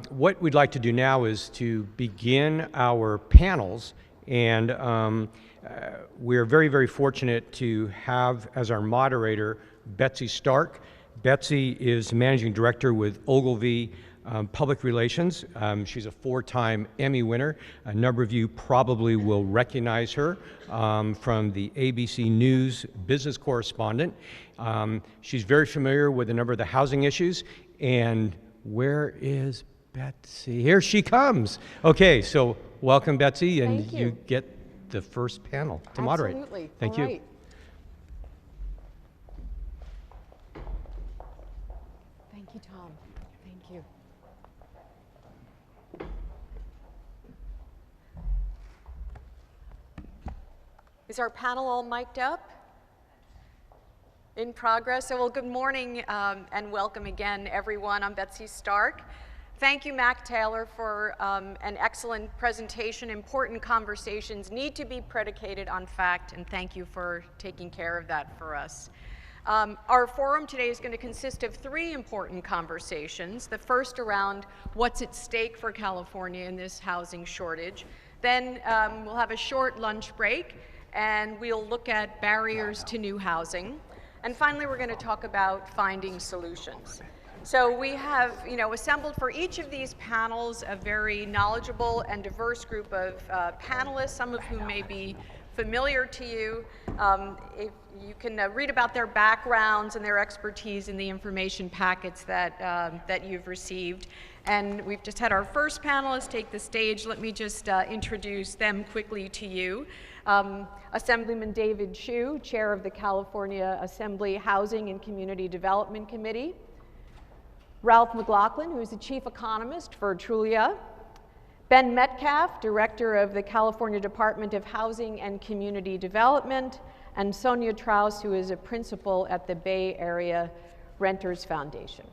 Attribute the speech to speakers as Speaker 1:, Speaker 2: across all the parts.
Speaker 1: what we'd like to do now is to begin our panels, and we're very, very fortunate to have as our moderator Betsy Stark. Betsy is Managing Director with Ogilvy Public Relations. She's a 4-time Emmy winner. A number of you probably will recognize her from the ABC News business correspondent. She's very familiar with a number of the housing issues. And where is Betsy? Here she comes. Okay, so welcome, Betsy, and
Speaker 2: Thank you.
Speaker 1: you get the first panel to moderate.
Speaker 2: Absolutely.
Speaker 1: Thank
Speaker 2: All
Speaker 1: you.
Speaker 2: right. Thank you, Tom. Thank you. Is our panel all mic'd up? In progress? So, well, good morning and welcome again, everyone. I'm Betsy Stark. Thank you, Mac Taylor, for an excellent presentation. Important conversations need to be predicated on fact, and thank you for taking care of that for us. Our forum today is going to consist of 3 important conversations. The first around what's at stake for California in this housing shortage. Then we'll have a short lunch break, and we'll look at barriers to new housing. And finally, we're going to talk about finding solutions. So we have, assembled for each of these panels a very knowledgeable and diverse group of panelists, some of whom may be familiar to you. If you can read about their backgrounds and their expertise in the information packets that you've received. And we've just had our first panelist take the stage. Let me just introduce them quickly to you. Assemblyman David Chiu, Chair of the California Assembly Housing and Community Development Committee. Ralph McLaughlin, who's the Chief Economist for Trulia. Ben Metcalf, Director of the California Department of Housing and Community Development. And Sonja Trauss, who is a principal at the Bay Area Renters Foundation.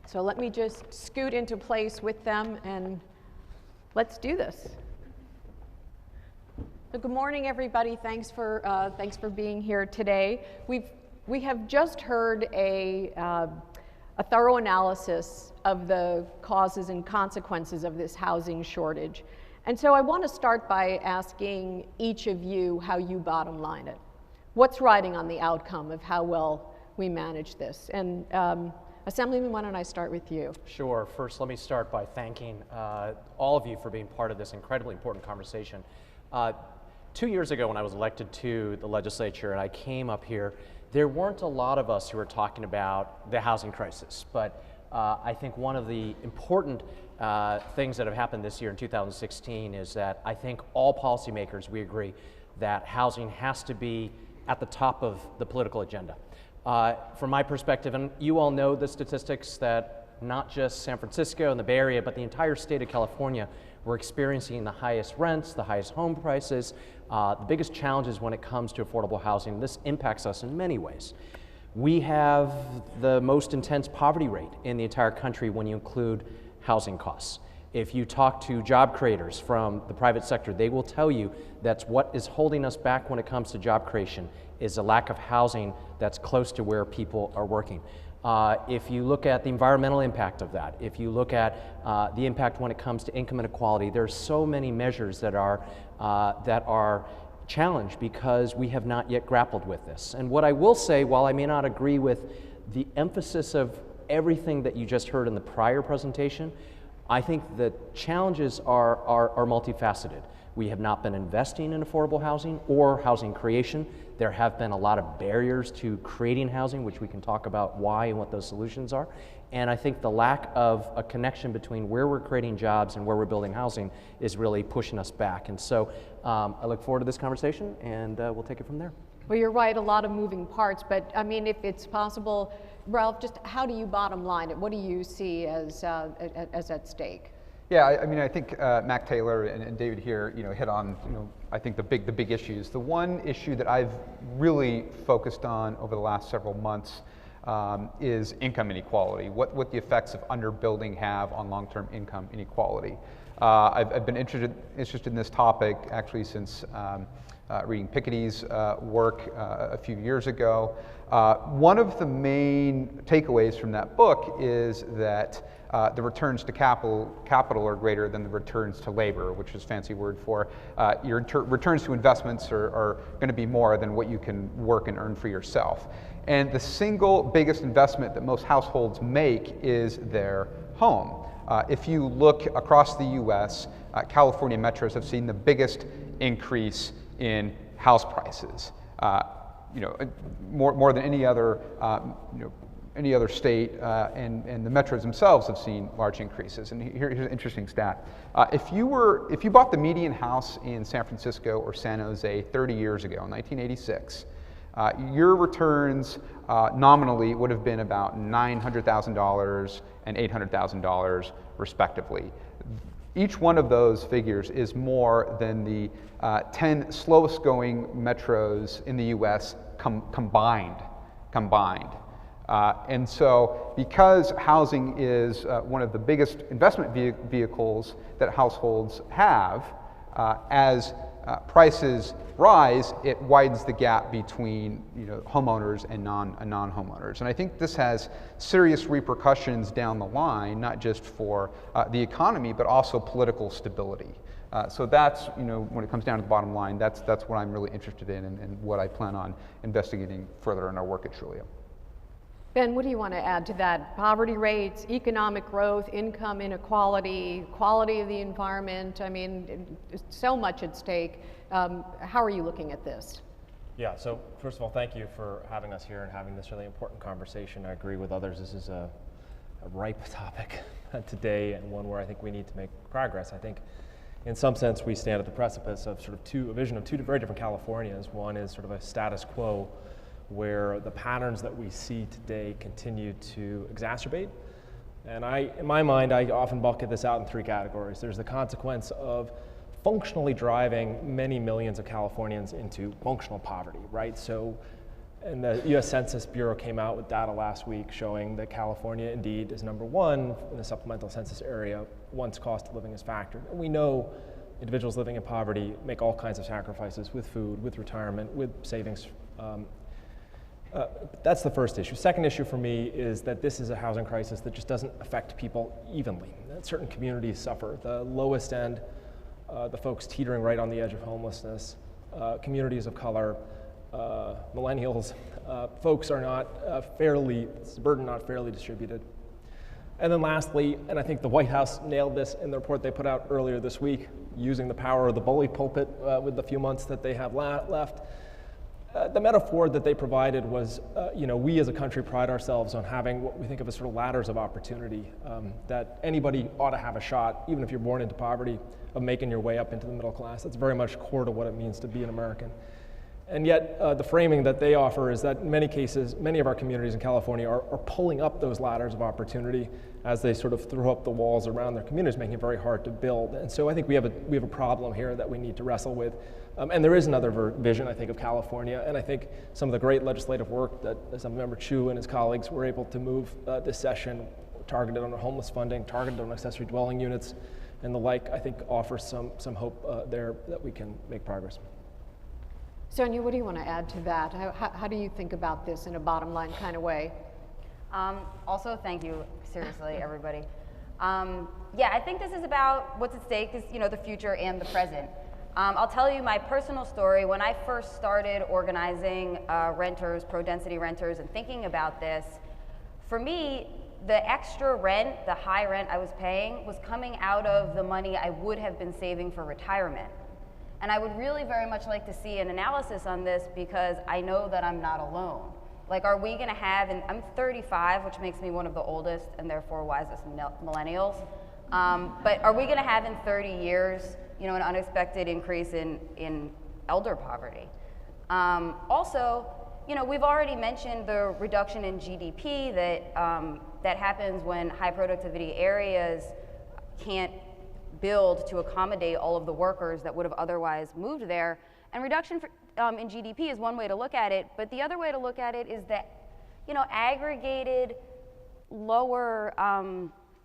Speaker 2: So let me just scoot into place with them and let's do this. So good morning, everybody. Thanks for being here today. We have just heard a thorough analysis of the causes and consequences of this housing shortage. And so I want to start by asking each of you how you bottom line it. What's riding on the outcome of how well we manage this? And Assemblyman, why don't I start with you?
Speaker 3: Sure. First, let me start by thanking all of you for being part of this incredibly important conversation. 2 years ago, when I was elected to the legislature and I came up here, there weren't a lot of us who were talking about the housing crisis. But I think one of the important things that have happened this year in 2016 is that I think all policymakers, we agree that housing has to be at the top of the political agenda. From my perspective, and you all know the statistics that not just San Francisco and the Bay Area, but the entire state of California, we're experiencing the highest rents, the highest home prices, the biggest challenges when it comes to affordable housing. This impacts us in many ways. We have the most intense poverty rate in the entire country when you include housing costs. If you talk to job creators from the private sector, they will tell you that's what is holding us back when it comes to job creation is a lack of housing that's close to where people are working. If you look at the environmental impact of that, if you look at the impact when it comes to income inequality, there's so many measures that are challenged because we have not yet grappled with this. And what I will say, while I may not agree with the emphasis of everything that you just heard in the prior presentation, I think the challenges are multifaceted. We have not been investing in affordable housing or housing creation. There have been a lot of barriers to creating housing, which we can talk about why and what those solutions are. And I think the lack of a connection between where we're creating jobs and where we're building housing is really pushing us back. And so I look forward to this conversation, and we'll take it from there.
Speaker 2: Well, you're right, a lot of moving parts, but I mean, if it's possible, Ralph, just how do you bottom line it? What do you see as at stake?
Speaker 4: Yeah, I mean, I think Mac Taylor and David here, hit on, I think the big issues. The one issue that I've really focused on over the last several months is income inequality. What the effects of underbuilding have on long-term income inequality. I've been interested in this topic actually since reading Piketty's work a few years ago. One of the main takeaways from that book is that the returns to capital are greater than the returns to labor, which is a fancy word for your returns to investments are going to be more than what you can work and earn for yourself. And the single biggest investment that most households make is their home. If you look across the US, California metros have seen the biggest increase in house prices. More than any other any other state, and the metros themselves have seen large increases. And here's an interesting stat. If you bought the median house in San Francisco or San Jose 30 years ago, in 1986, your returns nominally would have been about $900,000 and $800,000 respectively. Each one of those figures is more than the 10 slowest going metros in the US combined. And so because housing is one of the biggest investment vehicles that households have, as prices rise, it widens the gap between homeowners and non-homeowners. And I think this has serious repercussions down the line, not just for the economy, but also political stability. So that's, when it comes down to the bottom line, that's what I'm really interested in and what I plan on investigating further in our work at Trulia.
Speaker 2: Ben, what do you want to add to that? Poverty rates, economic growth, income inequality, quality of the environment. I mean, so much at stake. How are you looking at this?
Speaker 5: Yeah, so first of all, thank you for having us here and having this really important conversation. I agree with others. This is a ripe topic today, and one where I think we need to make progress. I think in some sense we stand at the precipice of a vision of two very different Californias. One is sort of a status quo, where the patterns that we see today continue to exacerbate. And in my mind, I often bucket this out in three categories. There's the consequence of functionally driving many millions of Californians into functional poverty, right? So, and the US Census Bureau came out with data last week showing that California indeed is #1 in the supplemental census area once cost of living is factored. And we know individuals living in poverty make all kinds of sacrifices with food, with retirement, with savings. That's the first issue. Second issue for me is that this is a housing crisis that just doesn't affect people evenly. Certain communities suffer. The lowest end, the folks teetering right on the edge of homelessness, communities of color, millennials, folks are not the burden not fairly distributed. And then lastly, and I think the White House nailed this in the report they put out earlier this week, using the power of the bully pulpit with the few months that they have left, the metaphor that they provided was, we as a country pride ourselves on having what we think of as sort of ladders of opportunity, that anybody ought to have a shot, even if you're born into poverty, of making your way up into the middle class. That's very much core to what it means to be an American. And yet, the framing that they offer is that in many cases, many of our communities in California are pulling up those ladders of opportunity as they sort of throw up the walls around their communities, making it very hard to build. And so I think we have a problem here that we need to wrestle with. And there is another vision, I think, of California, and I think some of the great legislative work that Assemblymember Chiu and his colleagues were able to move this session, targeted on homeless funding, targeted on accessory dwelling units, and the like, I think offers some hope there that we can make progress.
Speaker 2: Sonja, what do you want to add to that? How do you think about this in a bottom line kind of way?
Speaker 6: Also, thank you, seriously, everybody. Yeah, I think this is about what's at stake is, the future and the present. I'll tell you my personal story. When I first started organizing renters, pro-density renters, and thinking about this, for me, the extra rent, the high rent I was paying, was coming out of the money I would have been saving for retirement. And I would really very much like to see an analysis on this, because I know that I'm not alone. Like, are we gonna have, and I'm 35, which makes me one of the oldest and therefore wisest millennials, but are we gonna have in 30 years, an unexpected increase in elder poverty? Also, we've already mentioned the reduction in GDP that happens when high productivity areas can't build to accommodate all of the workers that would have otherwise moved there. And reduction in GDP is one way to look at it, but the other way to look at it is that, aggregated lower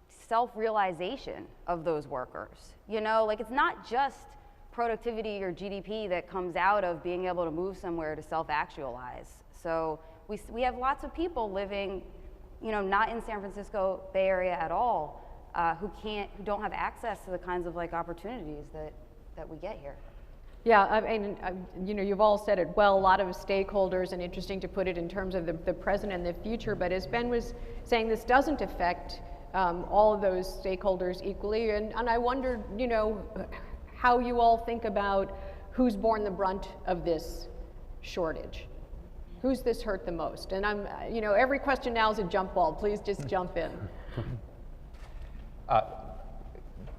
Speaker 6: self-realization of those workers. Like, it's not just productivity or GDP that comes out of being able to move somewhere to self-actualize. So we have lots of people living, you know, not in San Francisco Bay Area at all, who don't have access to the kinds of like opportunities that we get here.
Speaker 2: Yeah, I mean, you know, you've all said it well, a lot of stakeholders, and interesting to put it in terms of the present and the future, but as Ben was saying, this doesn't affect all of those stakeholders equally, and I wondered, you know, how you all think about who's borne the brunt of this shortage. Who's this hurt the most? And I'm, you know, every question now is a jump ball. Please just jump in.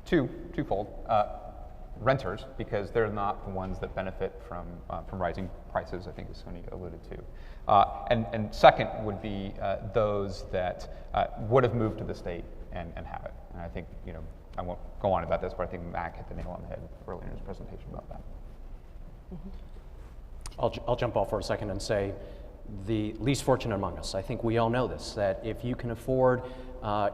Speaker 4: Twofold. Renters, because they're not the ones that benefit from rising prices, I think as Sonja alluded to. And second would be those that would have moved to the state and have it. And I think, you know, I won't go on about this, but I think Mac hit the nail on the head earlier in his presentation about that.
Speaker 3: I'll jump off for a second and say the least fortunate among us. I think we all know this, that if you can afford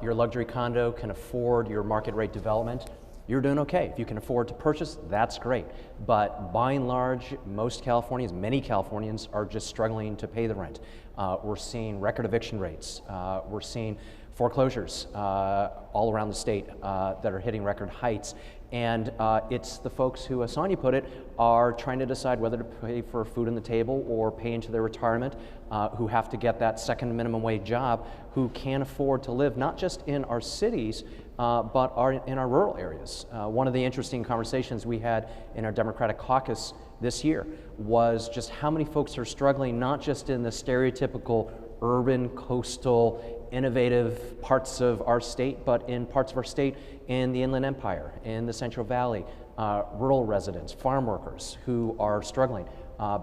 Speaker 3: your luxury condo, can afford your market rate development, you're doing okay. If you can afford to purchase, that's great. But by and large, most Californians, many Californians are just struggling to pay the rent. We're seeing record eviction rates. We're seeing foreclosures all around the state that are hitting record heights. And it's the folks who, as Sonja put it, are trying to decide whether to pay for food on the table or pay into their retirement, who have to get that second minimum wage job, who can't afford to live not just in our cities, but in our rural areas. One of the interesting conversations we had in our Democratic caucus this year was just how many folks are struggling not just in the stereotypical urban, coastal, innovative parts of our state, but in parts of our state in the Inland Empire, in the Central Valley, rural residents, farm workers who are struggling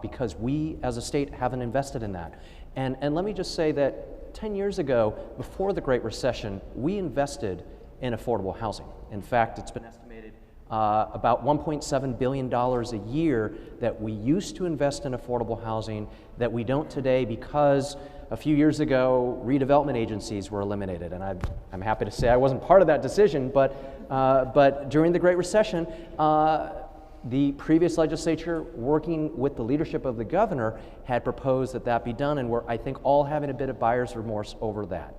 Speaker 3: because we as a state haven't invested in that. And let me just say that 10 years ago, before the Great Recession, we invested in affordable housing. In fact, it's been estimated about $1.7 billion a year that we used to invest in affordable housing that we don't today because a few years ago, redevelopment agencies were eliminated, and I'm happy to say I wasn't part of that decision, but during the Great Recession, the previous legislature, working with the leadership of the governor, had proposed that that be done, and we're, I think, all having a bit of buyer's remorse over that.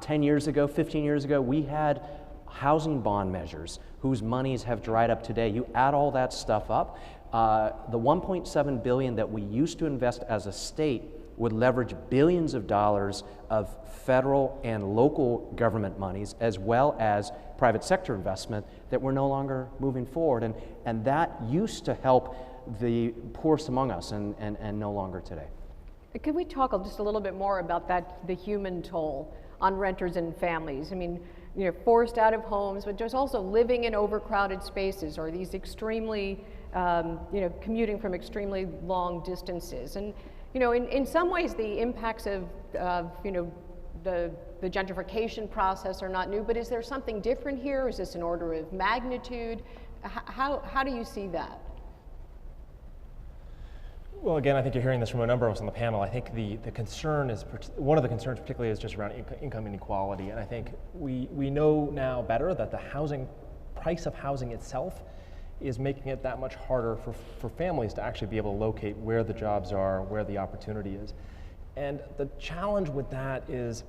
Speaker 3: 10 years ago, 15 years ago, we had housing bond measures whose monies have dried up today. You add all that stuff up, the $1.7 billion that we used to invest as a state would leverage billions of dollars of federal and local government monies, as well as private sector investment that we're no longer moving forward. And that used to help the poorest among us and no longer today.
Speaker 2: Can we talk just a little bit more about that, the human toll on renters and families? I mean, you know, forced out of homes, but there's also living in overcrowded spaces or these extremely, you know, commuting from extremely long distances. And you know, in some ways, the impacts of you know, the gentrification process are not new, but is there something different here? Is this an order of magnitude? How do you see that?
Speaker 5: Well, again, I think you're hearing this from a number of us on the panel. I think the concern is, one of the concerns particularly is just around income inequality. And I think we know now better that the price of housing itself is making it that much harder for families to actually be able to locate where the jobs are, where the opportunity is. And the challenge with that is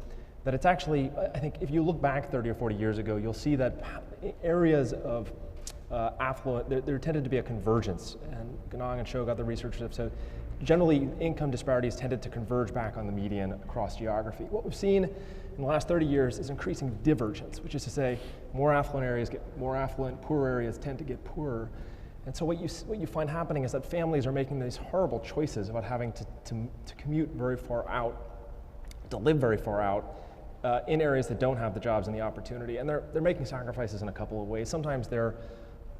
Speaker 5: that it's actually, I think if you look back 30 or 40 years ago, you'll see that areas of affluent, there tended to be a convergence, and Ganong and Chiu got the research have said, generally income disparities tended to converge back on the median across geography. What we've seen in the last 30 years is increasing divergence, which is to say more affluent areas get more affluent, poorer areas tend to get poorer. And so what you find happening is that families are making these horrible choices about having to commute very far out, to live very far out in areas that don't have the jobs and the opportunity. And they're making sacrifices in a couple of ways. Sometimes they're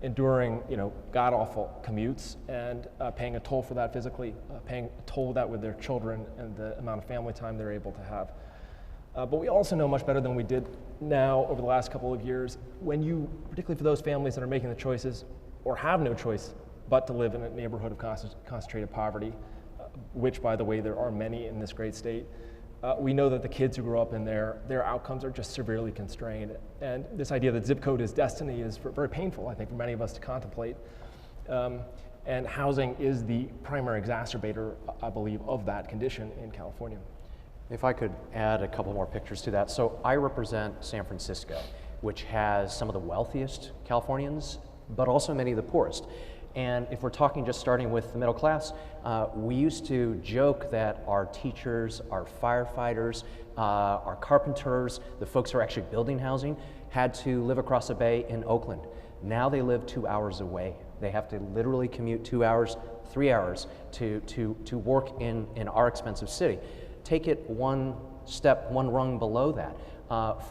Speaker 5: enduring, you know, god-awful commutes and paying a toll for that physically, paying a toll for that with their children and the amount of family time they're able to have. But we also know much better than we did now over the last couple of years, when you, particularly for those families that are making the choices or have no choice but to live in a neighborhood of concentrated poverty, which, by the way, there are many in this great state, we know that the kids who grow up in there, their outcomes are just severely constrained. And this idea that zip code is destiny is very painful, I think, for many of us to contemplate. And housing is the primary exacerbator, I believe, of that condition in California.
Speaker 3: If I could add a couple more pictures to that. So I represent San Francisco, which has some of the wealthiest Californians, but also many of the poorest. And if we're talking just starting with the middle class, we used to joke that our teachers, our firefighters, our carpenters, the folks who are actually building housing, had to live across the bay in Oakland. Now they live 2 hours away. They have to literally commute 2 hours, 3 hours to work in our expensive city. Take it one step, one rung below that.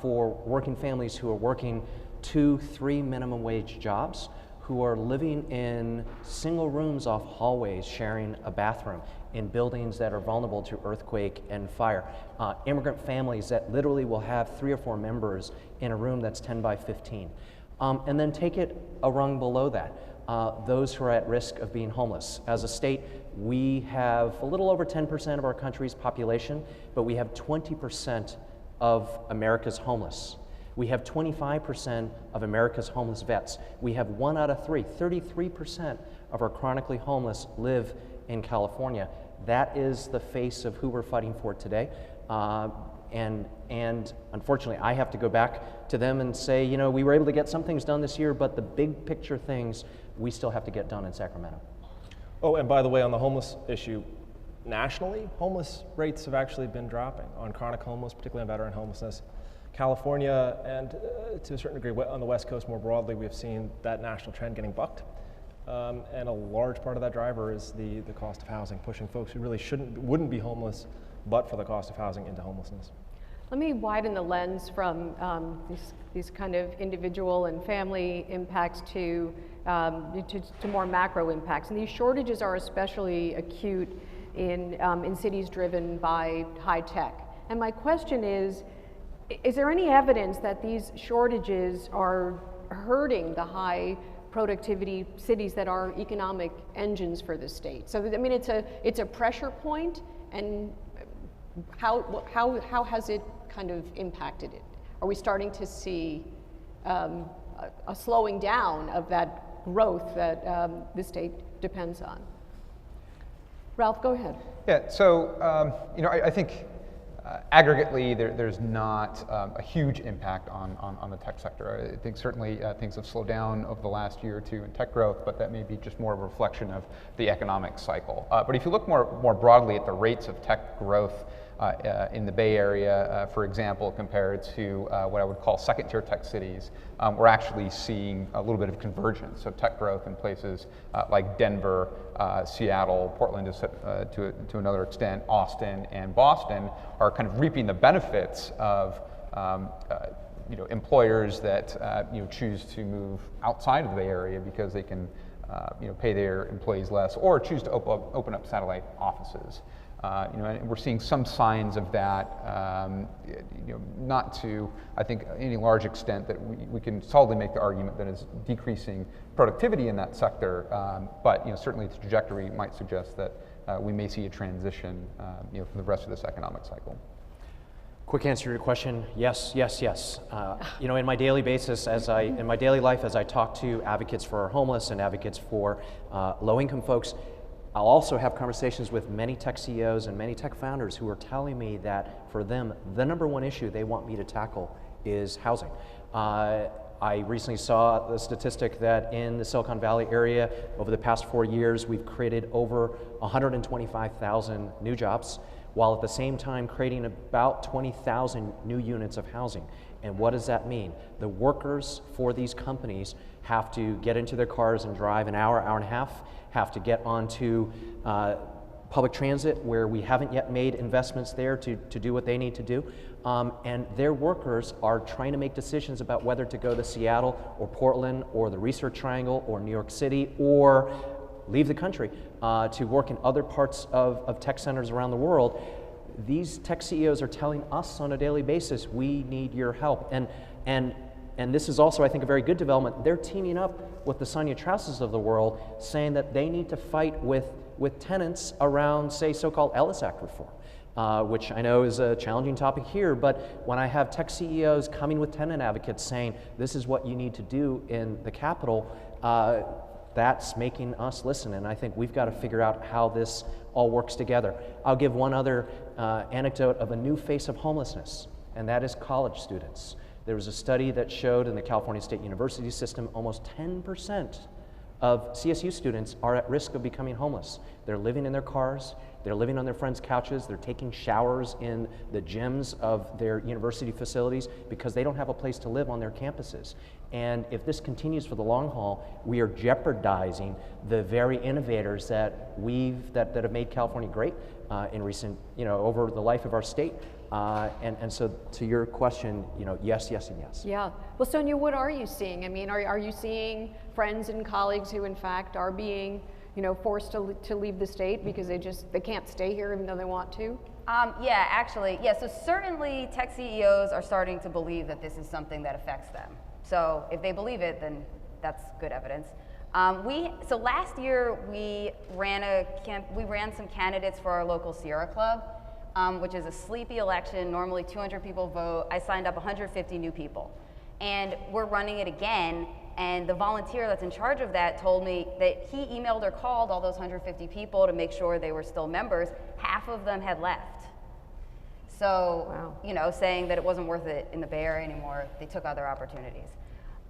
Speaker 3: For working families who are working 2, 3 minimum wage jobs, who are living in single rooms off hallways, sharing a bathroom, in buildings that are vulnerable to earthquake and fire. Immigrant families that literally will have 3 or 4 members in a room that's 10 by 15. And then take it a rung below that. Those who are at risk of being homeless. As a state, we have a little over 10% of our country's population, but we have 20% of America's homeless. We have 25% of America's homeless vets. We have 1 out of 3, 33% of our chronically homeless live in California. That is the face of who we're fighting for today. And unfortunately, I have to go back to them and say, you know, we were able to get some things done this year, but the big picture things we still have to get done in Sacramento.
Speaker 5: Oh, and by the way, on the homeless issue, nationally, homeless rates have actually been dropping on chronic homeless, particularly on veteran homelessness. California and to a certain degree on the West Coast more broadly, we have seen that national trend getting bucked. And a large part of that driver is the cost of housing, pushing folks who really wouldn't be homeless but for the cost of housing into homelessness.
Speaker 2: Let me widen the lens from these kind of individual and family impacts to more macro impacts. And these shortages are especially acute in cities driven by high tech. And my question is there any evidence that these shortages are hurting the high productivity cities that are economic engines for the state? So I mean, it's a pressure point, and how has it kind of impacted it? Are we starting to see a slowing down of that growth that the state depends on? Ralph, go ahead.
Speaker 4: Yeah, so you know, I think aggregately there's not a huge impact on the tech sector. I think certainly things have slowed down over the last year or two in tech growth, but that may be just more of a reflection of the economic cycle. But if you look more broadly at the rates of tech growth in the Bay Area, for example, compared to what I would call second-tier tech cities, we're actually seeing a little bit of convergence. So tech growth in places like Denver, Seattle, Portland to another extent, Austin and Boston are kind of reaping the benefits of you know, employers that you know, choose to move outside of the Bay Area because they can you know, pay their employees less, or choose to open up satellite offices. You know, and we're seeing some signs of that, you know, not to, I think, any large extent that we can solidly make the argument that it's decreasing productivity in that sector, but you know, certainly the trajectory might suggest that we may see a transition, you know, for the rest of this economic cycle.
Speaker 3: Quick answer to your question: yes, yes, yes. You know, in my daily basis, in my daily life, as I talk to advocates for homeless and advocates for low-income folks, I'll also have conversations with many tech CEOs and many tech founders who are telling me that for them, the #1 issue they want me to tackle is housing. I recently saw the statistic that in the Silicon Valley area, over the past 4 years, we've created over 125,000 new jobs, while at the same time creating about 20,000 new units of housing. And what does that mean? The workers for these companies have to get into their cars and drive an hour, hour and a half, have to get onto public transit where we haven't yet made investments there to do what they need to do. And their workers are trying to make decisions about whether to go to Seattle or Portland or the Research Triangle or New York City or leave the country to work in other parts of tech centers around the world. These tech CEOs are telling us on a daily basis, we need your help. And this is also, I think, a very good development. They're teaming up with the Sonja Trausses of the world, saying that they need to fight with tenants around, say, so-called Ellis Act reform, which I know is a challenging topic here, but when I have tech CEOs coming with tenant advocates saying, this is what you need to do in the Capitol, that's making us listen, and I think we've got to figure out how this all works together. I'll give one other anecdote of a new face of homelessness, and that is college students. There was a study that showed in the California State University system almost 10% of CSU students are at risk of becoming homeless. They're living in their cars, they're living on their friends' couches, they're taking showers in the gyms of their university facilities because they don't have a place to live on their campuses. And if this continues for the long haul, we are jeopardizing the very innovators that have made California great in recent, over the life of our state. And so to your question, yes, yes, and yes.
Speaker 2: Yeah. Well, Sonja, what are you seeing? I mean, are you seeing friends and colleagues who in fact are being, forced to leave the state because they can't stay here even though they want to?
Speaker 6: Yeah, actually, yeah, so certainly tech CEOs are starting to believe that this is something that affects them. So if they believe it, then that's good evidence. So last year we ran some candidates for our local Sierra Club, which is a sleepy election. Normally 200 people vote. I signed up 150 new people. And we're running it again, and the volunteer that's in charge of that told me that he emailed or called all those 150 people to make sure they were still members. Half of them had left. So,
Speaker 2: wow.
Speaker 6: Saying that it wasn't worth it in the Bay Area anymore, they took other opportunities.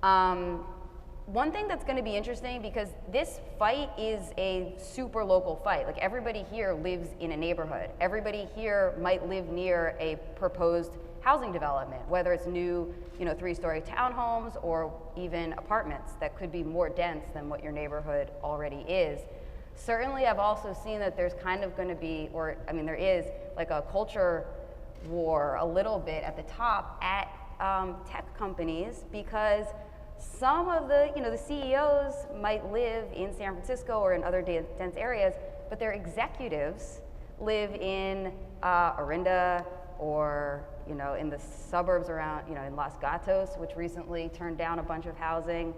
Speaker 6: One thing that's going to be interesting, because this fight is a super local fight. Like, everybody here lives in a neighborhood. Everybody here might live near a proposed housing development, whether it's new, 3-story townhomes or even apartments that could be more dense than what your neighborhood already is. Certainly, I've also seen that there's kind of going to be, there is like a culture war a little bit at the top at tech companies, because some of the CEOs might live in San Francisco or in other dense areas, but their executives live in Orinda or in the suburbs around, in Los Gatos, which recently turned down a bunch of housing.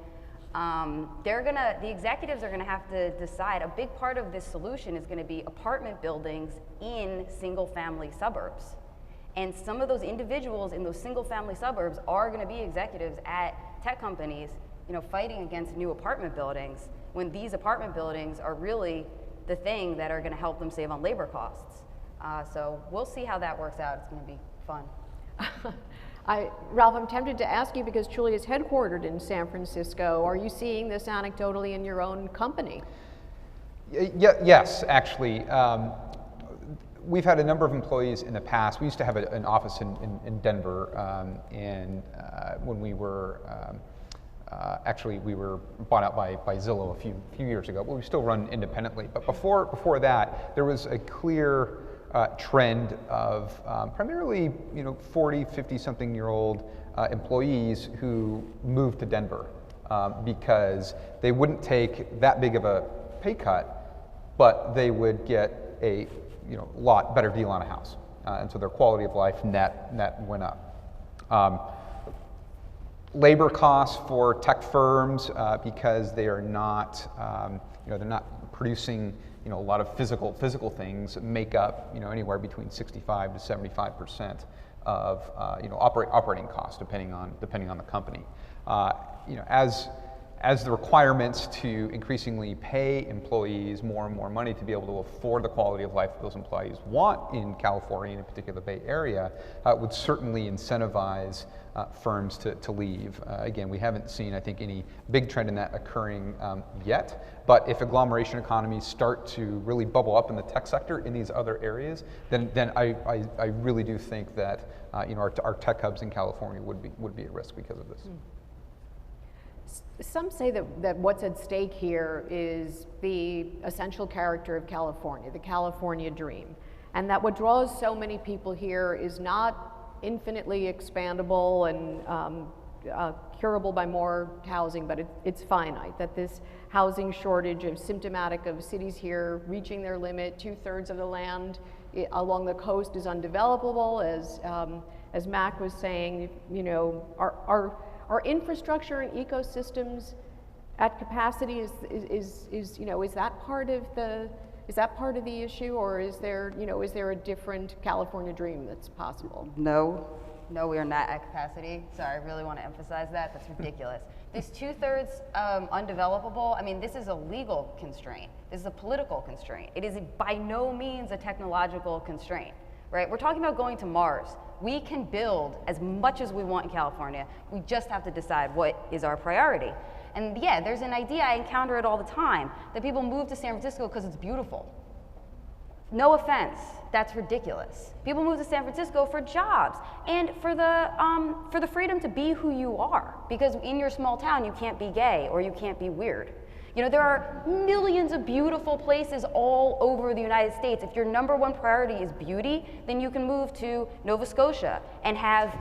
Speaker 6: The executives are gonna have to decide. A big part of this solution is gonna be apartment buildings in single-family suburbs. And some of those individuals in those single-family suburbs are gonna be executives at tech companies, fighting against new apartment buildings, when these apartment buildings are really the thing that are gonna help them save on labor costs. So we'll see how that works out. It's gonna be fun.
Speaker 2: Ralph, I'm tempted to ask you, because Trulia is headquartered in San Francisco, are you seeing this anecdotally in your own company?
Speaker 4: Yes, actually. We've had a number of employees in the past. We used to have an office in Denver, and when we were, we were bought out by Zillow a few years ago, but we still run independently. But before that, there was a clear trend of primarily 40, 50-something-year-old employees who moved to Denver because they wouldn't take that big of a pay cut, but they would get a lot better deal on a house, and so their quality of life net went up. Labor costs for tech firms, because they are not they're not producing a lot of physical things, make up anywhere between 65 to 75% of operating costs, depending on the company. As the requirements to increasingly pay employees more and more money to be able to afford the quality of life that those employees want in California, in particular the Bay Area, would certainly incentivize firms to leave. Again, we haven't seen, I think, any big trend in that occurring yet, but if agglomeration economies start to really bubble up in the tech sector in these other areas, then I really do think that our tech hubs in California would be at risk because of this.
Speaker 2: Some say that what's at stake here is the essential character of California, the California dream, and that what draws so many people here is not infinitely expandable and curable by more housing, but it's finite, that this housing shortage is symptomatic of cities here reaching their limit. 2/3 of the land along the coast is undevelopable, as Mac was saying. Our infrastructure and ecosystems at capacity is that part of the issue, or is there a different California dream that's possible?
Speaker 6: No, we are not at capacity. Sorry, I really want to emphasize that. That's ridiculous. This 2/3 undevelopable, I mean, this is a legal constraint. This is a political constraint. It is by no means a technological constraint, right? We're talking about going to Mars. We can build as much as we want in California. We just have to decide what is our priority. And yeah, there's an idea, I encounter it all the time, that people move to San Francisco because it's beautiful. No offense, that's ridiculous. People move to San Francisco for jobs and for the freedom to be who you are. Because in your small town, you can't be gay or you can't be weird. You know, there are millions of beautiful places all over the United States. If your #1 priority is beauty, then you can move to Nova Scotia and have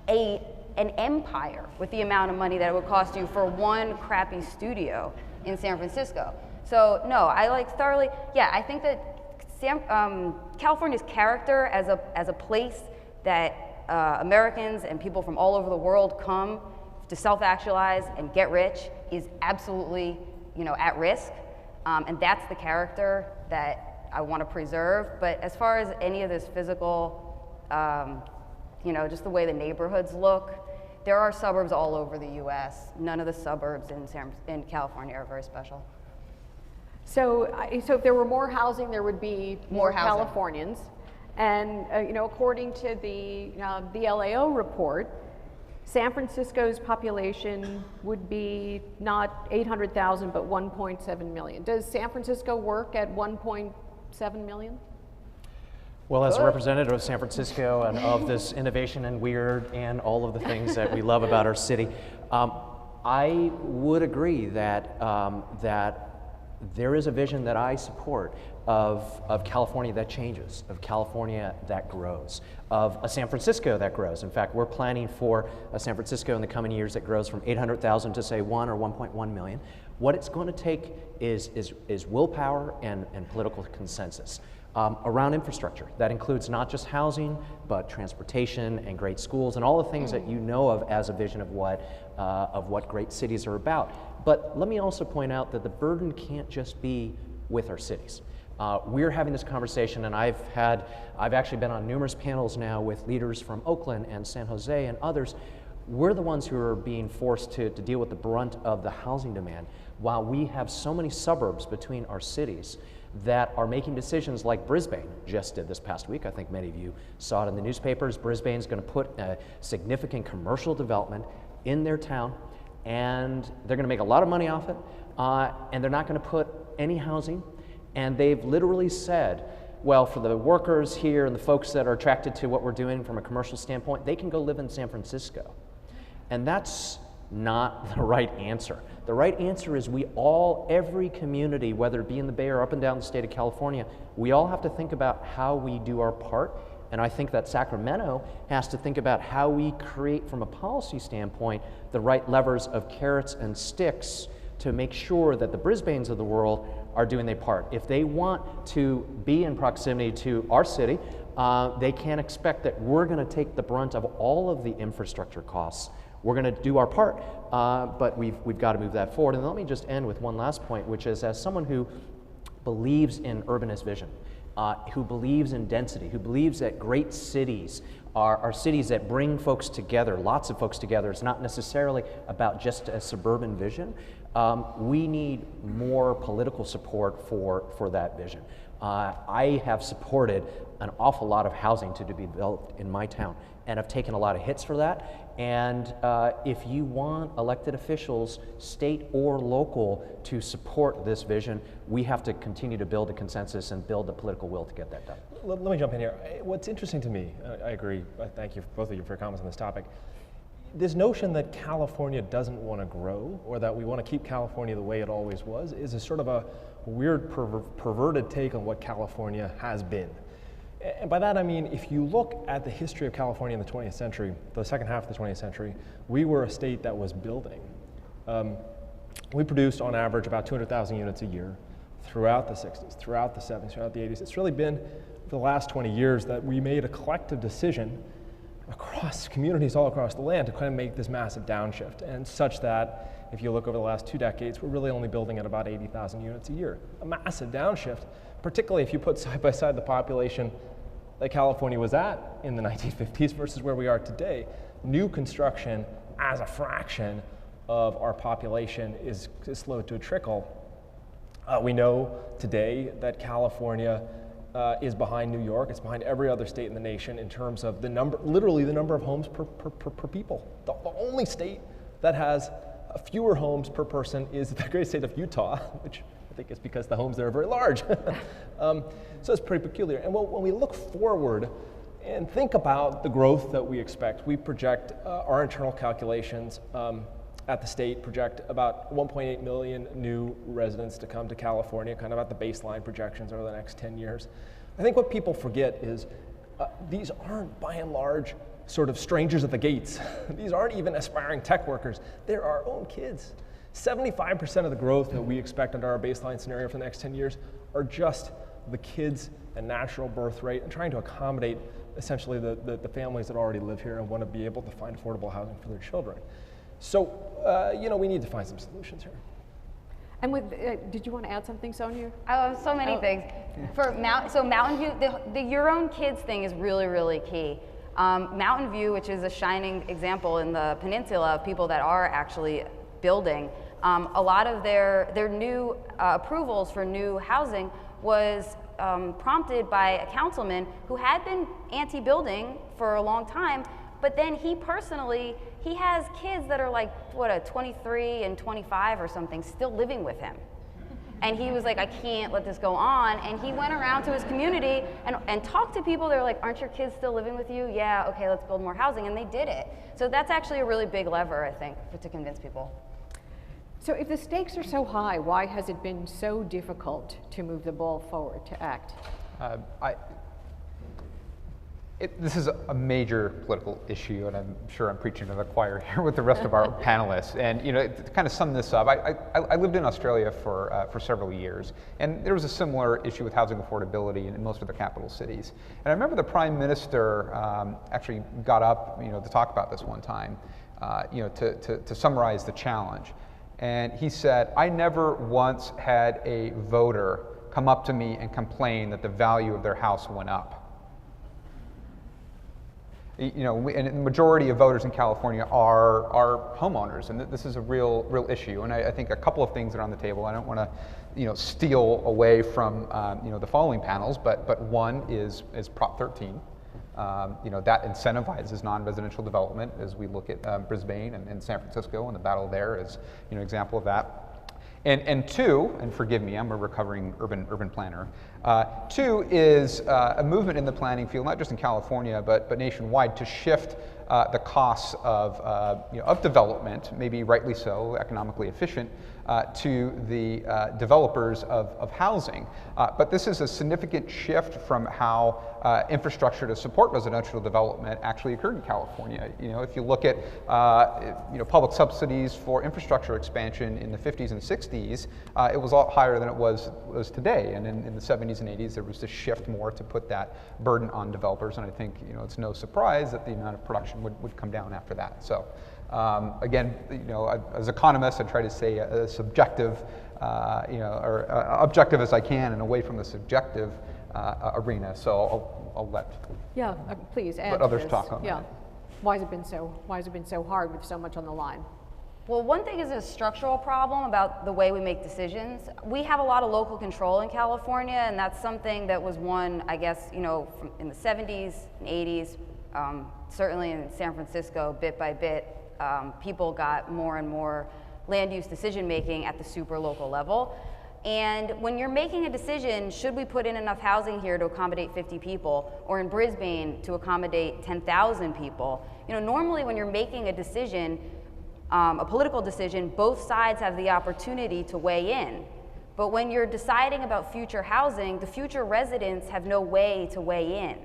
Speaker 6: an empire with the amount of money that it would cost you for one crappy studio in San Francisco. So no, I like thoroughly, yeah, I think that California's character as a place that Americans and people from all over the world come to self-actualize and get rich is absolutely, you know, at risk, and that's the character that I want to preserve. But as far as any of this physical, you know, just the way the neighborhoods look, there are suburbs all over the U.S. None of the suburbs in California are very special.
Speaker 2: So if there were more housing, there would be more
Speaker 6: housing.
Speaker 2: Californians. And you know, according to the LAO report, San Francisco's population would be not 800,000, but 1.7 million. Does San Francisco work at 1.7 million?
Speaker 3: Well, as a representative of San Francisco and of this innovation and weird and all of the things that we love about our city, I would agree that that there is a vision that I support of California that changes, of California that grows, of a San Francisco that grows. In fact, we're planning for a San Francisco in the coming years that grows from 800,000 to say 1 or 1.1 million. What it's going to take is willpower and political consensus around infrastructure. That includes not just housing, but transportation and great schools and all the things that you know of as a vision of what great cities are about. But let me also point out that the burden can't just be with our cities. We're having this conversation, and I've actually been on numerous panels now with leaders from Oakland and San Jose and others. We're the ones who are being forced to deal with the brunt of the housing demand, while we have so many suburbs between our cities that are making decisions like Brisbane just did this past week. I think many of you saw it in the newspapers. Brisbane's going to put a significant commercial development in their town, and they're going to make a lot of money off it, and they're not going to put any housing. And they've literally said, well, for the workers here and the folks that are attracted to what we're doing from a commercial standpoint, they can go live in San Francisco. And that's not the right answer. The right answer is every community, whether it be in the Bay or up and down the state of California, we all have to think about how we do our part. And I think that Sacramento has to think about how we create, from a policy standpoint, the right levers of carrots and sticks to make sure that the Brisbanes of the world are doing their part. If they want to be in proximity to our city, they can't expect that we're going to take the brunt of all of the infrastructure costs. We're going to do our part, but we've got to move that forward. And let me just end with one last point, which is, as someone who believes in urbanist vision, who believes in density, who believes that great cities are cities that bring folks together, lots of folks together. It's not necessarily about just a suburban vision. We need more political support for that vision. I have supported an awful lot of housing to be developed in my town, and have taken a lot of hits for that. And if you want elected officials, state or local, to support this vision, we have to continue to build a consensus and build the political will to get that done.
Speaker 5: Let me jump in here. What's interesting to me, I agree, thank you, both of you, for your comments on this topic. This notion that California doesn't want to grow, or that we want to keep California the way it always was, is a sort of a weird, perverted take on what California has been. And by that I mean, if you look at the history of California in the 20th century, the second half of the 20th century, we were a state that was building. We produced, on average, about 200,000 units a year throughout the 60s, throughout the 70s, throughout the 80s. It's really been, for the last 20 years, that we made a collective decision across communities all across the land to kind of make this massive downshift, and such that if you look over the last 2 decades, we're really only building at about 80,000 units a year. A massive downshift, particularly if you put side by side the population that California was at in the 1950s versus where we are today. New construction as a fraction of our population is slow to a trickle. We know today that California is behind New York. It's behind every other state in the nation in terms of the number, literally the number of homes per people. The only state that has fewer homes per person is the great state of Utah, which I think is because the homes there are very large. So it's pretty peculiar. And when we look forward and think about the growth that we expect, we project our internal calculations at the state project about 1.8 million new residents to come to California, kind of at the baseline projections over the next 10 years. I think what people forget is these aren't, by and large, sort of strangers at the gates. These aren't even aspiring tech workers. They're our own kids. 75% of the growth that we expect under our baseline scenario for the next 10 years are just the kids and natural birth rate and trying to accommodate essentially the families that already live here and want to be able to find affordable housing for their children. So, we need to find some solutions here.
Speaker 2: And did you want to add something, Sonja?
Speaker 6: So many things. For Mountain View, the your own kids thing is really, really key. Mountain View, which is a shining example in the peninsula of people that are actually building, a lot of their new approvals for new housing was prompted by a councilman who had been anti-building for a long time, but then he has kids that are like, 23 and 25 or something, still living with him. And he was like, I can't let this go on. And he went around to his community and talked to people. They're like, aren't your kids still living with you? Yeah, okay, let's build more housing. And they did it. So that's actually a really big lever, I think, to convince people.
Speaker 2: So if the stakes are so high, why has it been so difficult to move the ball forward, to act?
Speaker 4: This is a major political issue, and I'm sure I'm preaching to the choir here with the rest of our panelists. And to kind of sum this up, I lived in Australia for several years, and there was a similar issue with housing affordability in most of the capital cities. And I remember the Prime Minister actually got up, to talk about this one time, to summarize the challenge. And he said, I never once had a voter come up to me and complain that the value of their house went up. And the majority of voters in California are homeowners, and this is a real issue. And I think a couple of things are on the table. I don't want to, steal away from, the following panels, but one is Prop 13. That incentivizes non-residential development as we look at Brisbane and San Francisco, and the battle there is, an example of that. And two, and forgive me, I'm a recovering urban planner. Two is a movement in the planning field, not just in California, but nationwide, to shift the costs of development, maybe rightly so, economically efficient, to the developers of housing. But this is a significant shift from how infrastructure to support residential development actually occurred in California. If you look at public subsidies for infrastructure expansion in the 50s and 60s, it was a lot higher than it was today. And in the 70s and 80s, there was this shift more to put that burden on developers. And I think it's no surprise that the amount of production would come down after that. So. Again, as economists, I try to stay as subjective, or objective as I can, and away from the subjective arena. So I'll let.
Speaker 2: Yeah, please add.
Speaker 4: Let others talk on that.
Speaker 2: Yeah, why has it been so hard with so much on the line?
Speaker 6: Well, one thing is a structural problem about the way we make decisions. We have a lot of local control in California, and that's something that was one, I guess, in the 70s and 80s, certainly in San Francisco, bit by bit. People got more and more land use decision making at the super local level. And when you're making a decision, should we put in enough housing here to accommodate 50 people, or in Brisbane to accommodate 10,000 people? Normally when you're making a decision, a political decision, both sides have the opportunity to weigh in. But when you're deciding about future housing, the future residents have no way to weigh in.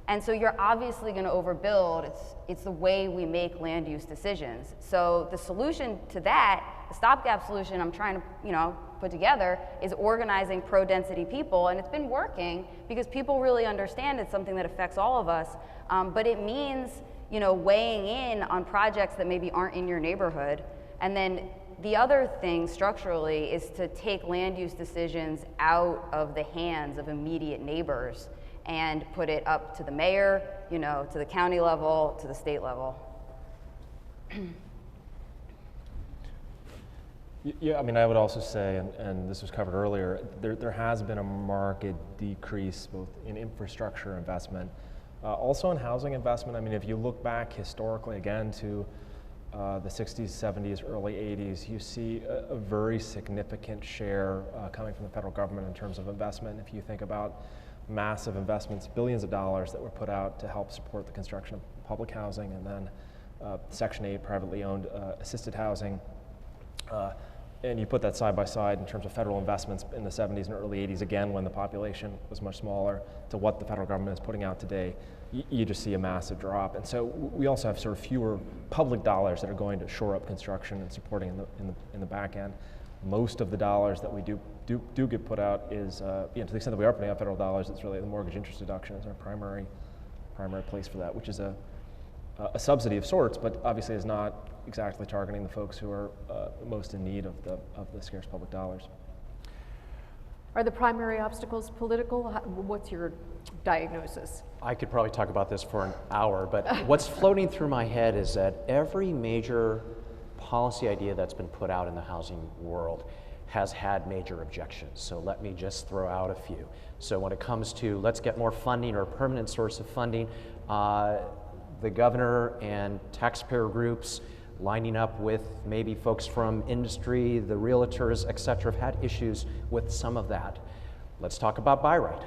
Speaker 6: And so you're obviously going to overbuild. It's the way we make land use decisions. So the solution to that, the stopgap solution I'm trying to put together, is organizing pro-density people, and it's been working because people really understand it's something that affects all of us. But it means weighing in on projects that maybe aren't in your neighborhood. And then the other thing structurally is to take land use decisions out of the hands of immediate neighbors and put it up to the mayor, to the county level, to the state level.
Speaker 5: Yeah, I mean, I would also say, and this was covered earlier, there has been a marked decrease both in infrastructure investment, also in housing investment. I mean, if you look back historically again to the 60s, 70s, early 80s, you see a very significant share coming from the federal government in terms of investment. If you think about massive investments, billions of dollars that were put out to help support the construction of public housing, and then Section 8 privately owned assisted housing. And you put that side by side in terms of federal investments in the 70s and early 80s, again, when the population was much smaller, to what the federal government is putting out today, you just see a massive drop. And so we also have sort of fewer public dollars that are going to shore up construction and supporting in the back end. Most of the dollars that we do get put out is, to the extent that we are putting out federal dollars, it's really the mortgage interest deduction is our primary place for that, which is a subsidy of sorts, but obviously is not exactly targeting the folks who are most in need of the scarce public dollars.
Speaker 2: Are the primary obstacles political? What's your diagnosis?
Speaker 3: I could probably talk about this for an hour, but what's floating through my head is that every major policy idea that's been put out in the housing world has had major objections. So let me just throw out a few. So when it comes to let's get more funding or a permanent source of funding, the governor and taxpayer groups lining up with maybe folks from industry, the realtors, et cetera, have had issues with some of that. Let's talk about buy right.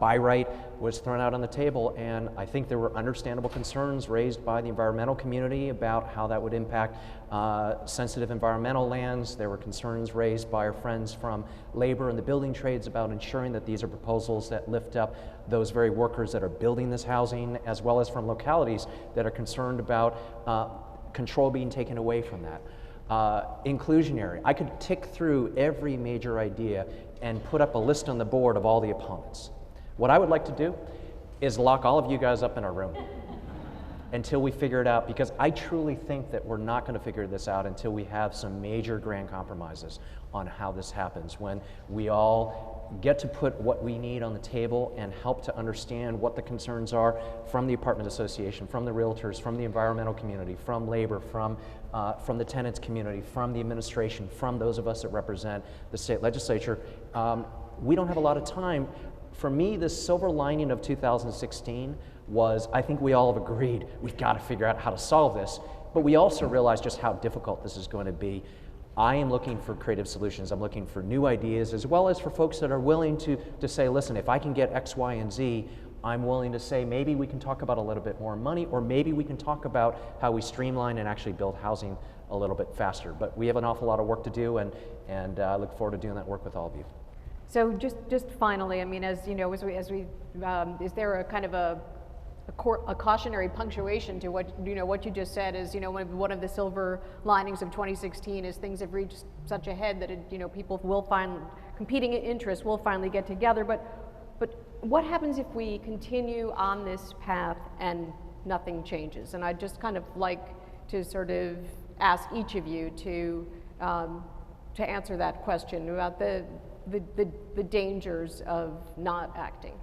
Speaker 3: Buy right was thrown out on the table, and I think there were understandable concerns raised by the environmental community about how that would impact sensitive environmental lands. There were concerns raised by our friends from labor and the building trades about ensuring that these are proposals that lift up those very workers that are building this housing, as well as from localities that are concerned about control being taken away from that. Inclusionary. I could tick through every major idea and put up a list on the board of all the opponents. What I would like to do is lock all of you guys up in a room until we figure it out, because I truly think that we're not going to figure this out until we have some major grand compromises on how this happens, when we all get to put what we need on the table and help to understand what the concerns are from the apartment association, from the realtors, from the environmental community, from labor, from the tenants community, from the administration, from those of us that represent the state legislature. We don't have a lot of time. For me, the silver lining of 2016 was, I think we all have agreed we've got to figure out how to solve this, but we also realize just how difficult this is going to be. I am looking for creative solutions. I'm looking for new ideas, as well as for folks that are willing to say, listen, if I can get X, Y, and Z, I'm willing to say maybe we can talk about a little bit more money, or maybe we can talk about how we streamline and actually build housing a little bit faster. But we have an awful lot of work to do, and I look forward to doing that work with all of you.
Speaker 2: So just finally, I mean, as you know, is there a kind of a cautionary punctuation to what you just said? Is one of the silver linings of 2016 is things have reached such a head that people will find competing interests will finally get together. But what happens if we continue on this path and nothing changes? And I'd just kind of like to sort of ask each of you to answer that question about the dangers of not acting.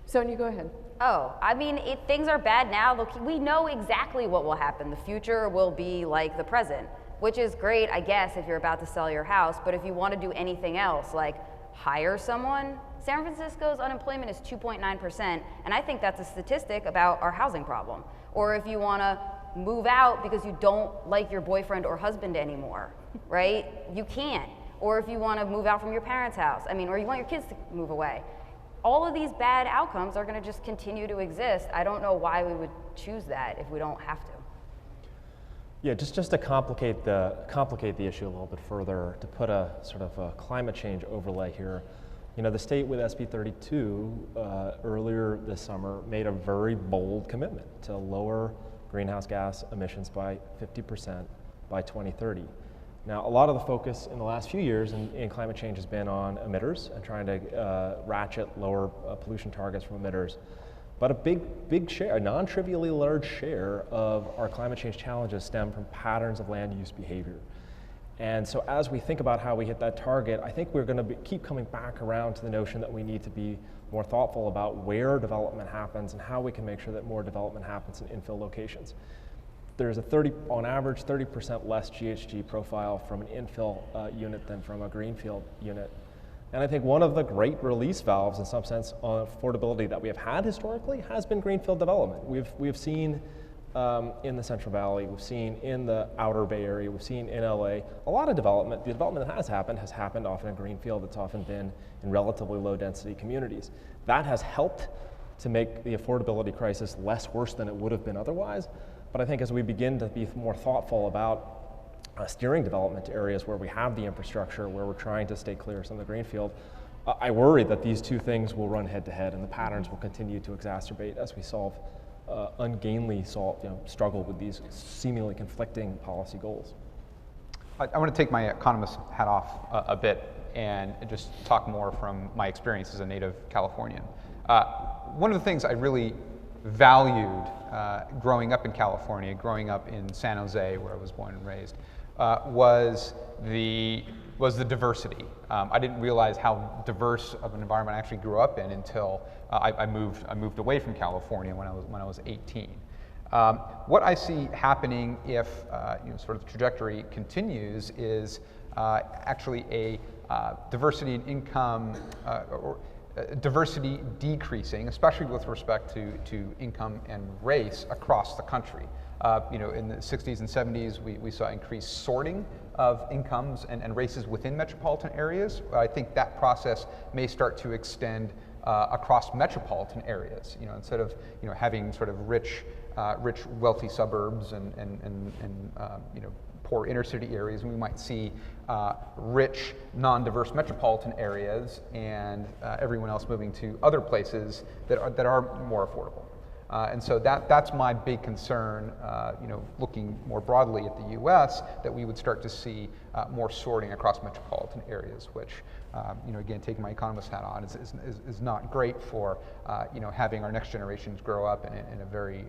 Speaker 2: Sonja, go ahead.
Speaker 6: Oh, I mean, things are bad now. Look, we know exactly what will happen. The future will be like the present, which is great, I guess, if you're about to sell your house. But if you want to do anything else, like hire someone, San Francisco's unemployment is 2.9%, and I think that's a statistic about our housing problem. Or if you want to move out because you don't like your boyfriend or husband anymore, right? You can't. Or if you want to move out from your parents' house, or you want your kids to move away. All of these bad outcomes are going to just continue to exist. I don't know why we would choose that if we don't have to.
Speaker 5: Yeah, just to complicate the issue a little bit further, to put a sort of a climate change overlay here. The state with SB 32 earlier this summer made a very bold commitment to lower greenhouse gas emissions by 50% by 2030. Now, a lot of the focus in the last few years in climate change has been on emitters and trying to ratchet lower pollution targets from emitters. But a big share, a non-trivially large share of our climate change challenges stem from patterns of land use behavior. And so as we think about how we hit that target, I think we're going to keep coming back around to the notion that we need to be more thoughtful about where development happens and how we can make sure that more development happens in infill locations. there's on average, 30% less GHG profile from an infill unit than from a greenfield unit. And I think one of the great release valves, in some sense, on affordability that we have had historically has been greenfield development. We've seen in the Central Valley, we've seen in the Outer Bay Area, we've seen in LA, a lot of development. The development that has happened often in greenfield. It's often been in relatively low density communities. That has helped to make the affordability crisis less worse than it would have been otherwise. But I think as we begin to be more thoughtful about steering development to areas where we have the infrastructure, where we're trying to stay clear of some of the greenfield, I worry that these two things will run head to head and the patterns will continue to exacerbate as we ungainly struggle with these seemingly conflicting policy goals.
Speaker 4: I want to take my economist hat off a bit and just talk more from my experience as a native Californian. One of the things I really valued growing up in California, growing up in San Jose, where I was born and raised, was the diversity. I didn't realize how diverse of an environment I actually grew up in until I moved away from California when I was 18. What I see happening if sort of the trajectory continues is actually a diversity in income or diversity decreasing, especially with respect to income and race across the country. In the 60s and 70s, we saw increased sorting of incomes and races within metropolitan areas. I think that process may start to extend across metropolitan areas. Instead of having sort of rich, wealthy suburbs and poor inner city areas, we might see rich, non-diverse metropolitan areas and everyone else moving to other places that are more affordable. And so that's my big concern, looking more broadly at the U.S., that we would start to see more sorting across metropolitan areas, which, again, taking my economist hat on, is not great for, having our next generations grow up in a very,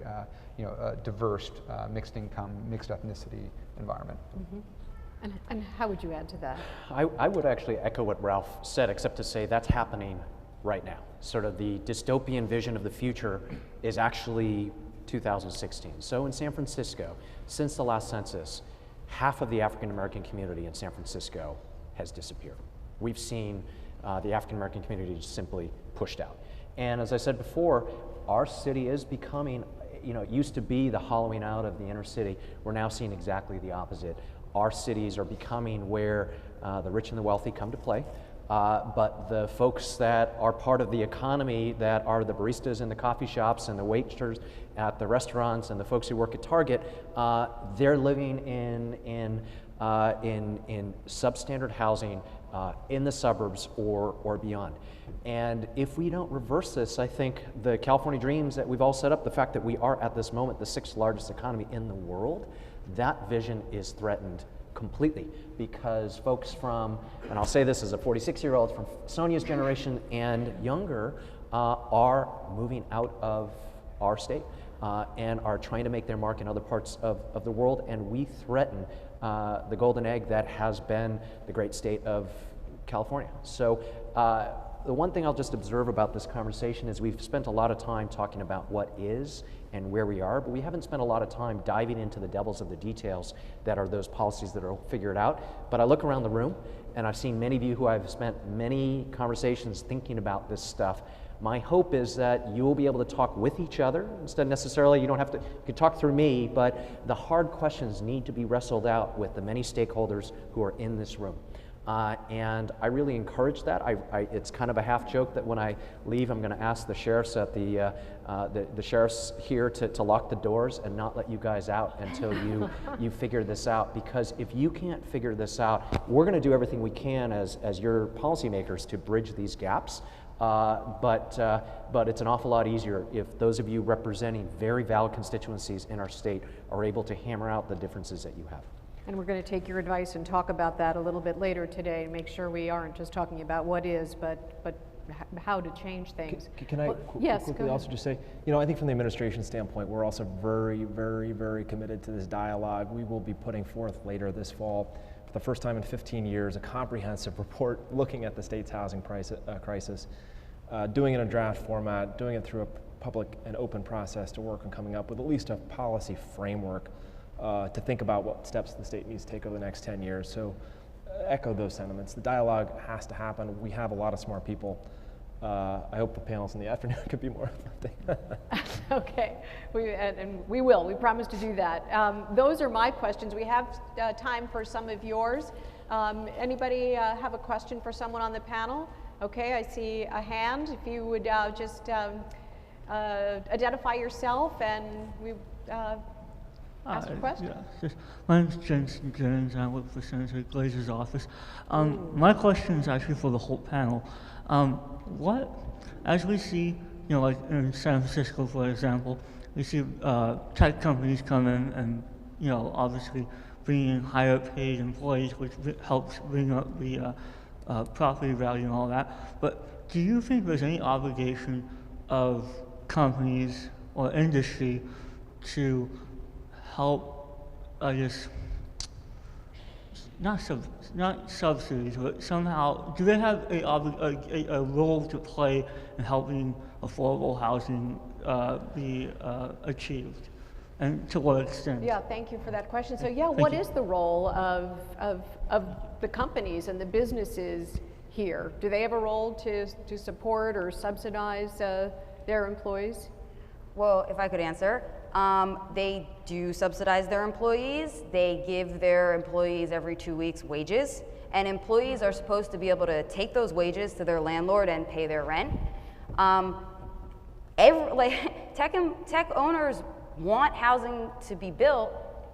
Speaker 4: diverse, mixed income, mixed ethnicity environment.
Speaker 2: Mm-hmm. And how would you add to that?
Speaker 3: I would actually echo what Ralph said, except to say that's happening right now. Sort of the dystopian vision of the future is actually 2016. So in San Francisco, since the last census, half of the African American community in San Francisco has disappeared. We've seen the African American community just simply pushed out. And as I said before, our city is becoming, it used to be the hollowing out of the inner city. We're now seeing exactly the opposite. Our cities are becoming where the rich and the wealthy come to play. But the folks that are part of the economy, that are the baristas in the coffee shops and the waiters at the restaurants and the folks who work at Target, they're living in substandard housing in the suburbs or beyond. And if we don't reverse this, I think the California dreams that we've all set up, the fact that we are at this moment the 6th largest economy in the world, that vision is threatened completely, because folks from, and I'll say this as a 46-year-old, from Sonja's generation and younger are moving out of our state and are trying to make their mark in other parts of the world, and we threaten the golden egg that has been the great state of California. So the one thing I'll just observe about this conversation is we've spent a lot of time talking about what is and where we are, but we haven't spent a lot of time diving into the devils of the details that are those policies that are figured out. But I look around the room, and I've seen many of you who I've spent many conversations thinking about this stuff. My hope is that you will be able to talk with each other instead necessarily, you can talk through me, but the hard questions need to be wrestled out with the many stakeholders who are in this room. And I really encourage that. It's kind of a half joke that when I leave, I'm going to ask the sheriffs at the sheriffs here to lock the doors and not let you guys out until you figure this out. Because if you can't figure this out, we're going to do everything we can as your policymakers to bridge these gaps. But it's an awful lot easier if those of you representing very valid constituencies in our state are able to hammer out the differences that you have.
Speaker 2: And we're going to take your advice and talk about that a little bit later today and make sure we aren't just talking about what is, but how to change things.
Speaker 5: Can I
Speaker 2: yes,
Speaker 5: quickly also just say, I think from the administration standpoint, we're also very, very, very committed to this dialogue. We will be putting forth later this fall, for the first time in 15 years, a comprehensive report looking at the state's housing crisis, doing it in a draft format, doing it through a public and open process to work on coming up with at least a policy framework to think about what steps the state needs to take over the next 10 years. So echo those sentiments. The dialogue has to happen. We have a lot of smart people. I hope the panels in the afternoon could be more uplifting.
Speaker 2: Okay, we will. We promise to do that. Those are my questions. We have time for some of yours. Anybody have a question for someone on the panel? Okay, I see a hand. If you would just identify yourself and we ask a question.
Speaker 7: Yeah. My name is Jensen Jones. I work for Senator Glazer's office. My question is actually for the whole panel. As we see, like in San Francisco, for example, we see tech companies come in and, obviously bring in higher paid employees, which helps bring up the property value and all that. But do you think there's any obligation of companies or industry to help, I guess, not subsidies, but somehow, do they have a role to play in helping affordable housing be achieved? And to what extent?
Speaker 2: Yeah, thank you for that question. So yeah, what is the role of the companies and the businesses here? Do they have a role to support or subsidize their employees?
Speaker 6: Well, if I could answer, they do subsidize their employees. They give their employees every 2 weeks wages, and employees are supposed to be able to take those wages to their landlord and pay their rent. Tech owners want housing to be built.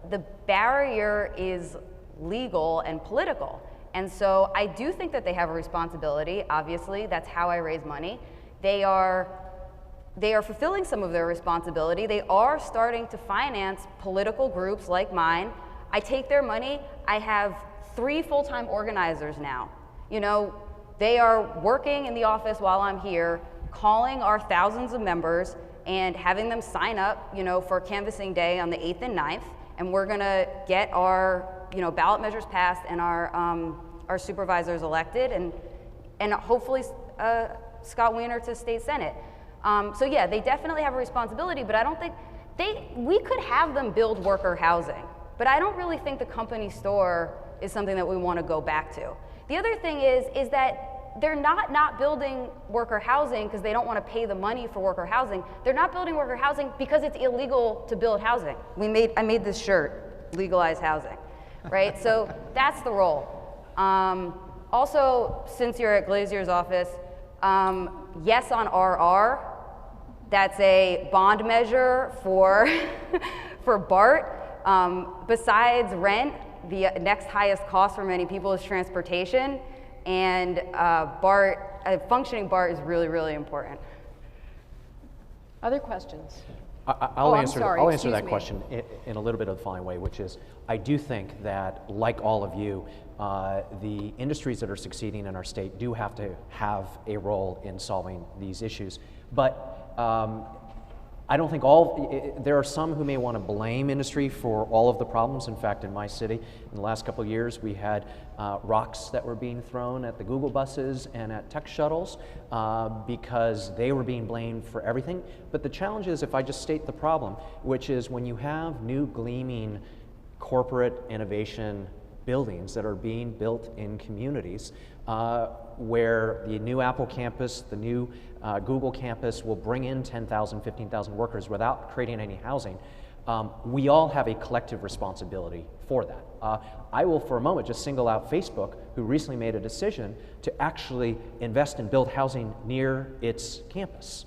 Speaker 6: The barrier is legal and political. And so I do think that they have a responsibility. Obviously, that's how I raise money. They are fulfilling some of their responsibility. They are starting to finance political groups like mine. I take their money. I have 3 full-time organizers now. They are working in the office while I'm here, calling our thousands of members and having them sign up, for canvassing day on the 8th and 9th. And we're gonna get our, ballot measures passed and our supervisors elected and hopefully Scott Wiener to state senate. So yeah, they definitely have a responsibility, but I don't think we could have them build worker housing, but I don't really think the company store is something that we want to go back to. The other thing is that they're not building worker housing because they don't want to pay the money for worker housing. They're not building worker housing because it's illegal to build housing. I made this shirt, legalize housing, right? So that's the role. Also, since you're at Glazier's office, yes on RR. That's a bond measure for BART. Besides rent, the next highest cost for many people is transportation, and a functioning BART is really, really important.
Speaker 2: Other questions?
Speaker 3: I'll answer that
Speaker 2: me.
Speaker 3: question in a little bit of the following way, which is, I do think that, like all of you, the industries that are succeeding in our state do have to have a role in solving these issues. But I don't think there are some who may want to blame industry for all of the problems. In fact, in my city, in the last couple of years, we had rocks that were being thrown at the Google buses and at tech shuttles because they were being blamed for everything. But the challenge is, if I just state the problem, which is when you have new gleaming corporate innovation buildings that are being built in communities where the new Apple campus, the new Google campus will bring in 10,000, 15,000 workers without creating any housing. We all have a collective responsibility for that. I will for a moment just single out Facebook, who recently made a decision to actually invest and build housing near its campus.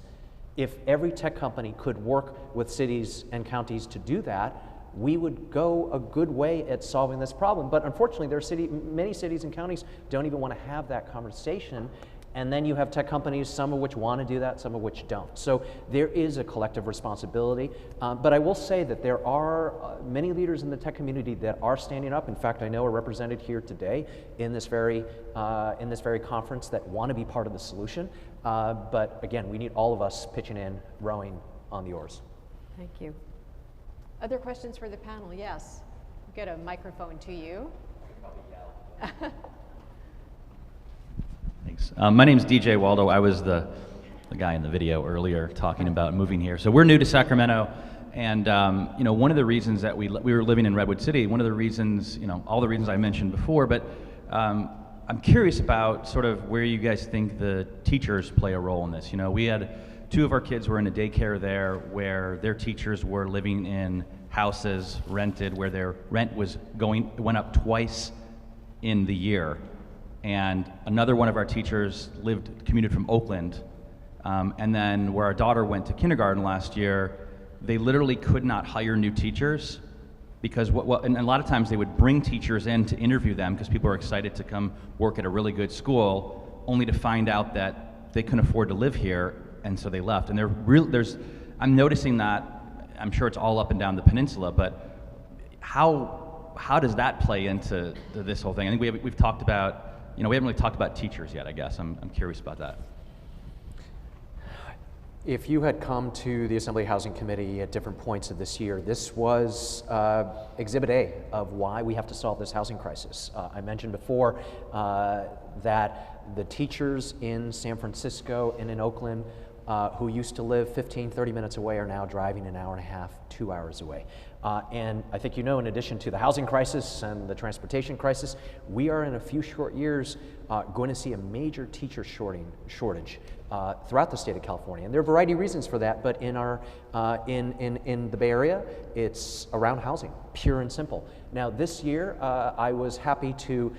Speaker 3: If every tech company could work with cities and counties to do that, we would go a good way at solving this problem. But unfortunately, many cities and counties don't even want to have that conversation. And then you have tech companies, some of which want to do that, some of which don't. So there is a collective responsibility. But I will say that there are many leaders in the tech community that are standing up. In fact, I know are represented here today in this very conference that want to be part of the solution. But again, we need all of us pitching in, rowing on the oars.
Speaker 2: Thank you. Other questions for the panel? Yes. We'll get a microphone to you.
Speaker 8: Thanks. My name's DJ Waldo. I was the guy in the video earlier talking about moving here. So we're new to Sacramento, And one of the reasons that we were living in Redwood City, one of the reasons, all the reasons I mentioned before, but I'm curious about sort of where you guys think the teachers play a role in this. We had 2 of our kids were in a daycare there where their teachers were living in houses rented where their rent went up twice in the year. And another one of our teachers commuted from Oakland. And then where our daughter went to kindergarten last year, they literally could not hire new teachers because and a lot of times they would bring teachers in to interview them because people are excited to come work at a really good school, only to find out that they couldn't afford to live here, and so they left. And I'm noticing that, I'm sure it's all up and down the peninsula, but how does that play into this whole thing? I think we've talked about, we haven't really talked about teachers yet, I guess. I'm curious about that.
Speaker 3: If you had come to the Assembly Housing Committee at different points of this year, this was Exhibit A of why we have to solve this housing crisis. I mentioned before that the teachers in San Francisco and in Oakland who used to live 15, 30 minutes away are now driving an hour and a half, 2 hours away. And I think in addition to the housing crisis and the transportation crisis, we are in a few short years going to see a major teacher shortage throughout the state of California. And there are a variety of reasons for that, but in the Bay Area, it's around housing, pure and simple. Now this year, I was happy to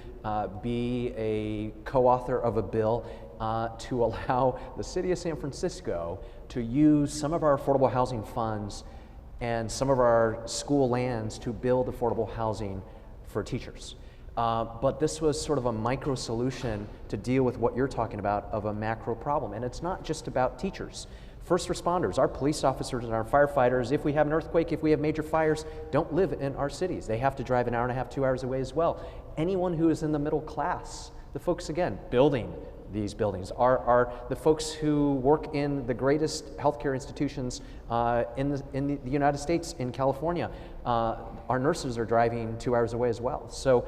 Speaker 3: be a co-author of a bill to allow the city of San Francisco to use some of our affordable housing funds and some of our school lands to build affordable housing for teachers. But this was sort of a micro solution to deal with what you're talking about of a macro problem. And it's not just about teachers. First responders, our police officers and our firefighters, if we have an earthquake, if we have major fires, don't live in our cities. They have to drive an hour and a half, 2 hours away as well. Anyone who is in the middle class, the folks, again, building these buildings, are the folks who work in the greatest healthcare institutions in the United States, in California. Our nurses are driving 2 hours away as well. So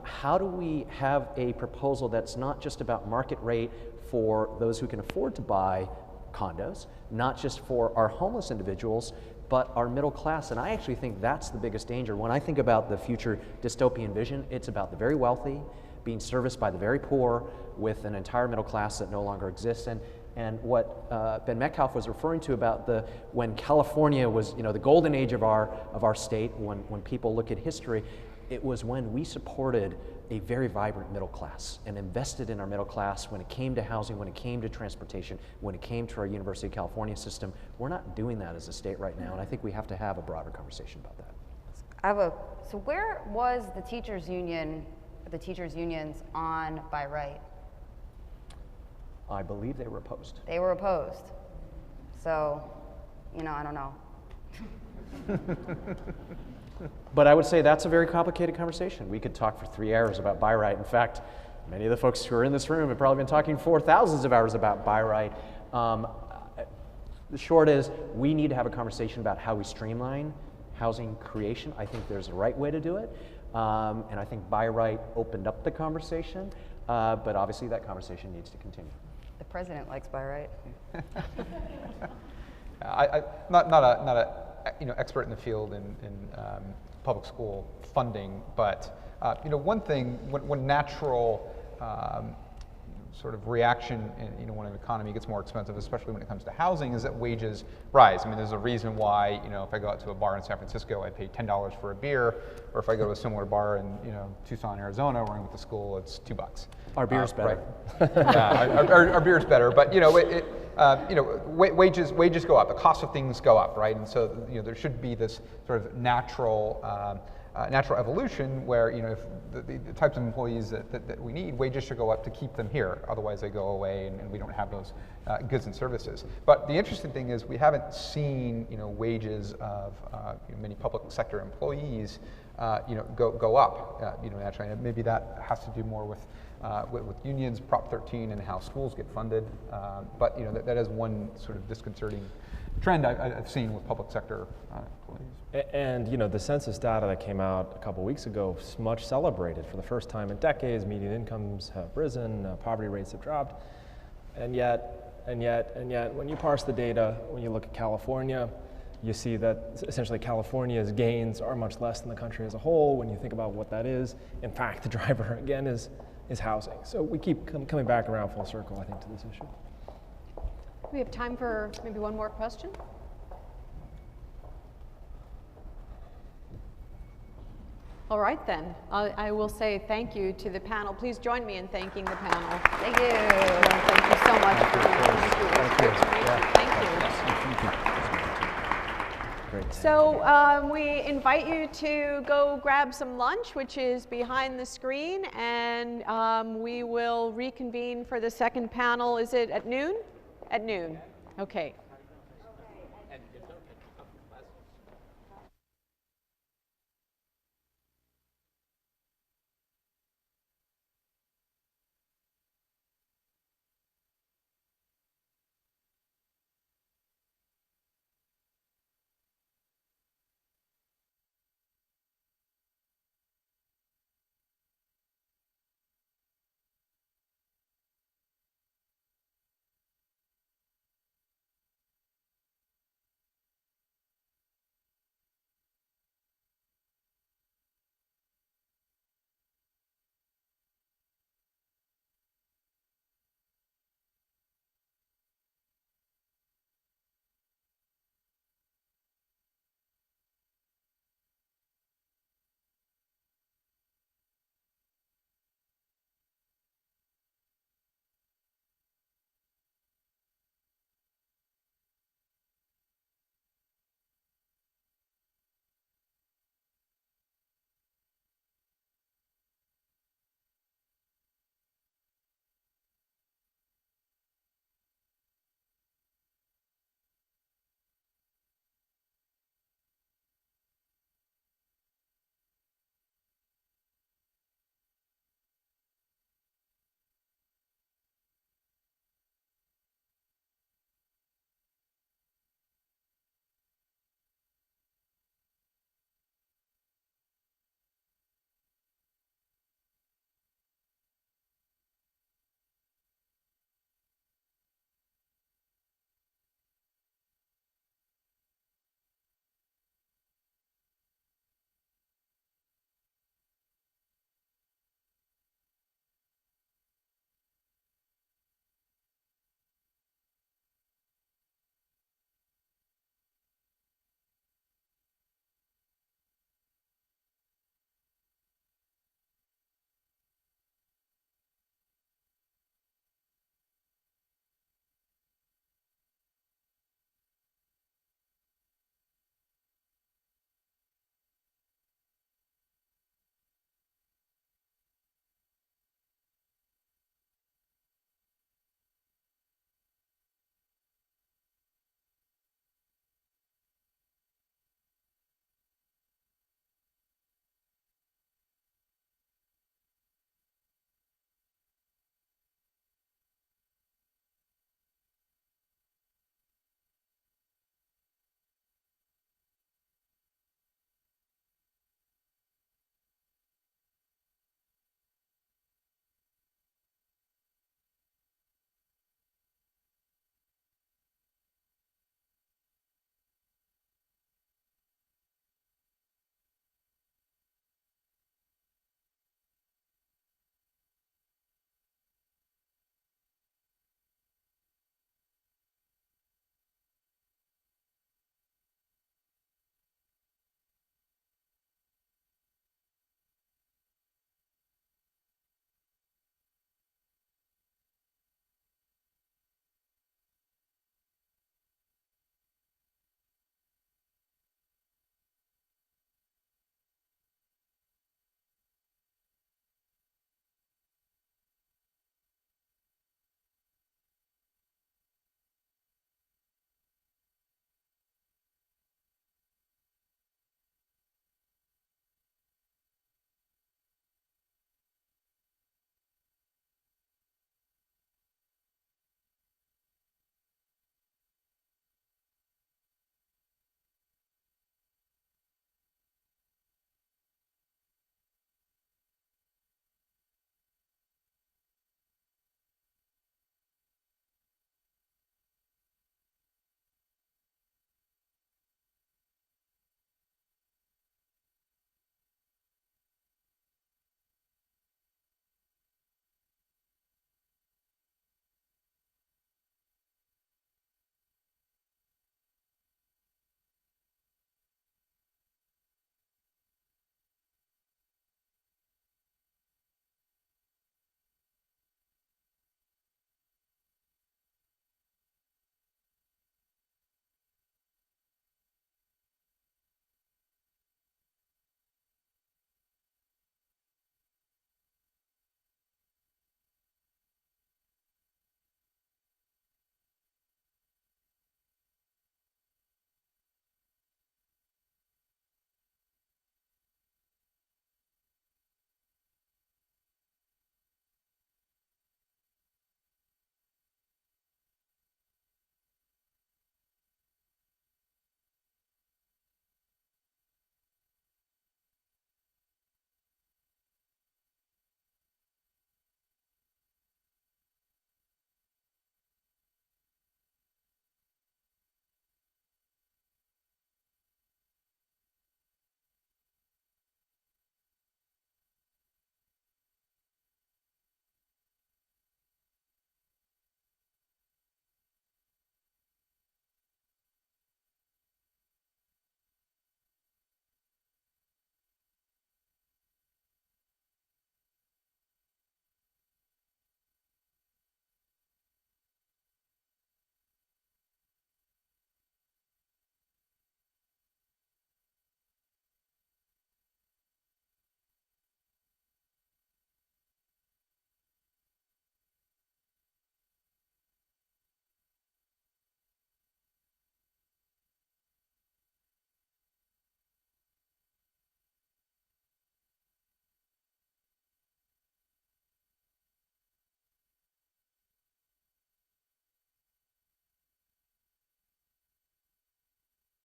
Speaker 3: how do we have a proposal that's not just about market rate for those who can afford to buy condos, not just for our homeless individuals, but our middle class? And I actually think that's the biggest danger. When I think about the future dystopian vision, it's about the very wealthy being serviced by the very poor with an entire middle class that no longer exists. And what Ben Metcalf was referring to about when California was, the golden age of our state, when people look at history, it was when we supported a very vibrant middle class and invested in our middle class when it came to housing, when it came to transportation, when it came to our University of California system. We're not doing that as a state right now, and I think we have to have a broader conversation about that.
Speaker 6: So where was the teachers unions on by right?
Speaker 3: I believe they were opposed.
Speaker 6: They were opposed. So, I don't know.
Speaker 3: But I would say that's a very complicated conversation. We could talk for 3 hours about by right. In fact, many of the folks who are in this room have probably been talking for thousands of hours about by right. The short is, we need to have a conversation about how we streamline housing creation. I think there's a right way to do it. And I think by right opened up the conversation, but obviously that conversation needs to continue.
Speaker 6: The president likes by right.
Speaker 4: I'm not a expert in the field in public school funding, but one thing, when natural sort of reaction when an economy gets more expensive, especially when it comes to housing, is that wages rise. I mean, there's a reason why, if I go out to a bar in San Francisco, I pay $10 for a beer, or if I go to a similar bar in, Tucson, Arizona, where I'm with the school, it's $2.
Speaker 3: Our beer's better.
Speaker 4: Right. Yeah, our beer's better, but wages go up, the cost of things go up, right? And so there should be this sort of natural evolution where if the types of employees that we need, wages should go up to keep them here. Otherwise, they go away, and we don't have those goods and services. But the interesting thing is we haven't seen wages of many public sector employees go up naturally. And maybe that has to do more with unions, Prop 13, and how schools get funded. But that is one sort of disconcerting trend I've seen with public sector employees.
Speaker 5: And the census data that came out a couple weeks ago is much celebrated. For the first time in decades, median incomes have risen, poverty rates have dropped, and yet, when you parse the data, when you look at California, you see that essentially California's gains are much less than the country as a whole when you think about what that is. In fact, the driver, again, is housing. So we keep coming back around full circle, I think, to this issue.
Speaker 2: We have time for maybe one more question. All right, then. I will say thank you to the panel. Please join me in thanking the panel.
Speaker 6: Thank you.
Speaker 2: Thank you so much. Thank you.
Speaker 5: Great.
Speaker 2: So we invite you to go grab some lunch, which is behind the screen, and we will reconvene for the second panel. Is it at noon? At noon. Okay.